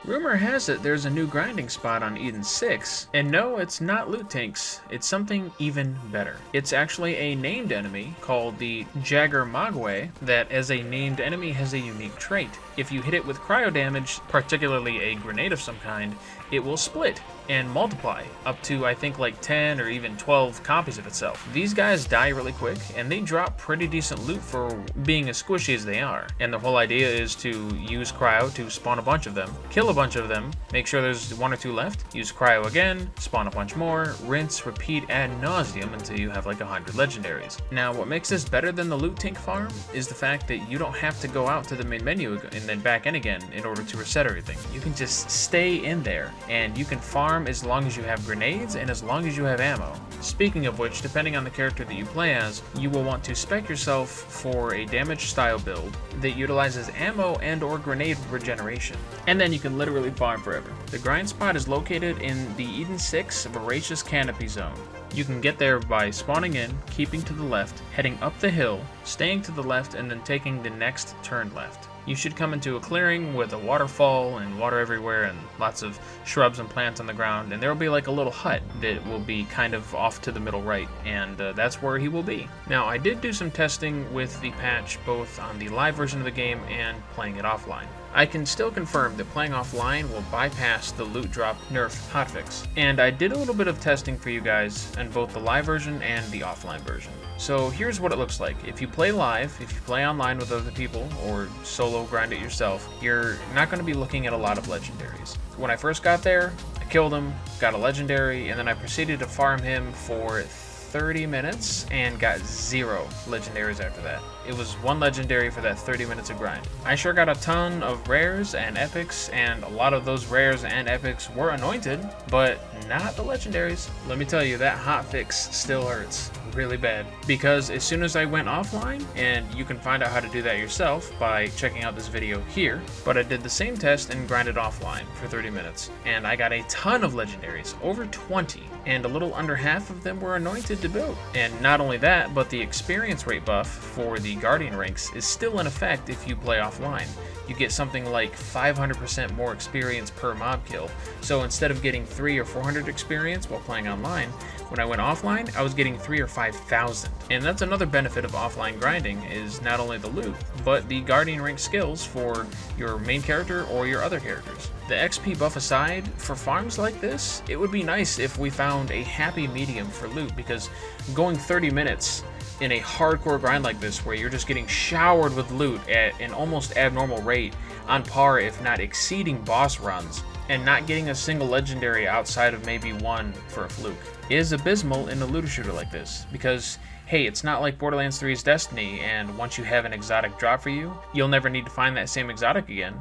Rumor has it there's a new grinding spot on Eden 6, and no, it's not loot tanks, it's something even better. It's actually a named enemy called the Jagger Mogwai that as a named enemy has a unique trait. If you hit it with cryo damage, particularly a grenade of some kind, it will split and multiply up to I think like 10 or even 12 copies of itself. These guys die really quick and they drop pretty decent loot for being as squishy as they are. And the whole idea is to use cryo to spawn a bunch of them, kill a bunch of them, make sure there's 1 or 2 left, use cryo again, spawn a bunch more, rinse, repeat ad nauseum until you have like 100 legendaries. Now what makes this better than the loot tank farm is the fact that you don't have to go out to the main menu and then back in again in order to reset everything. You can just stay in there and you can farm as long as you have grenades and as long as you have ammo. Speaking of which, depending on the character that you play as, you will want to spec yourself for a damage style build that utilizes ammo and or grenade regeneration. And then you can literally farm forever. The grind spot is located in the Eden 6 Voracious Canopy Zone. You can get there by spawning in, keeping to the left, heading up the hill, staying to the left, and then taking the next turn left. You should come into a clearing with a waterfall and water everywhere and lots of shrubs and plants on the ground, and there will be like a little hut that will be kind of off to the middle right, and that's where he will be. Now, I did do some testing with the patch both on the live version of the game and playing it offline. I can still confirm that playing offline will bypass the loot drop nerf hotfix. And I did a little bit of testing for you guys in both the live version and the offline version. So here's what it looks like. If you play live, if you play online with other people, or solo grind it yourself, you're not going to be looking at a lot of legendaries. When I first got there, I killed him, got a legendary, and then I proceeded to farm him for 30 minutes and got 0 legendaries after that. It was 1 legendary for that 30 minutes of grind. I sure got a ton of rares and epics, and a lot of those rares and epics were anointed, but not the legendaries. Let me tell you, that hotfix still hurts really bad, because as soon as I went offline, and you can find out how to do that yourself by checking out this video here, but I did the same test and grinded offline for 30 minutes, and I got a ton of legendaries, over 20, and a little under half of them were anointed to boot. And not only that, but the experience rate buff for the Guardian ranks is still in effect if you play offline. You get something like 500% more experience per mob kill. So instead of getting 300 or 400 experience while playing online, when I went offline, I was getting 3,000 or 5,000. And that's another benefit of offline grinding, is not only the loot, but the Guardian rank skills for your main character or your other characters. The XP buff aside, for farms like this, it would be nice if we found a happy medium for loot, because going 30 minutes in a hardcore grind like this, where you're just getting showered with loot at an almost abnormal rate, on par if not exceeding boss runs, and not getting a single legendary outside of maybe 1 for a fluke, is abysmal in a looter shooter like this. Because hey, it's not like Borderlands 3's Destiny, and once you have an exotic drop for you, you'll never need to find that same exotic again.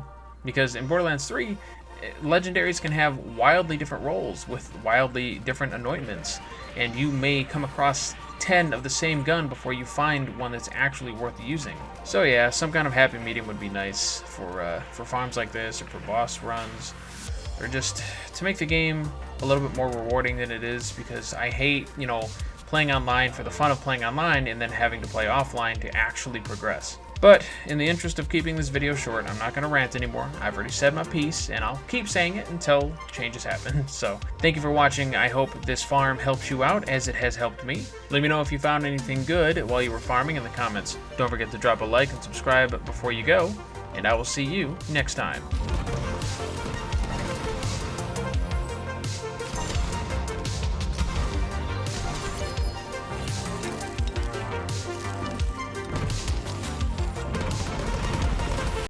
Because in Borderlands 3, legendaries can have wildly different roles with wildly different anointments, and you may come across 10 of the same gun before you find one that's actually worth using. So yeah, some kind of happy medium would be nice for farms like this, or for boss runs, or just to make the game a little bit more rewarding than it is, because I hate, playing online for the fun of playing online and then having to play offline to actually progress. But in the interest of keeping this video short, I'm not going to rant anymore. I've already said my piece, and I'll keep saying it until changes happen. So thank you for watching. I hope this farm helps you out as it has helped me. Let me know if you found anything good while you were farming in the comments. Don't forget to drop a like and subscribe before you go, and I will see you next time.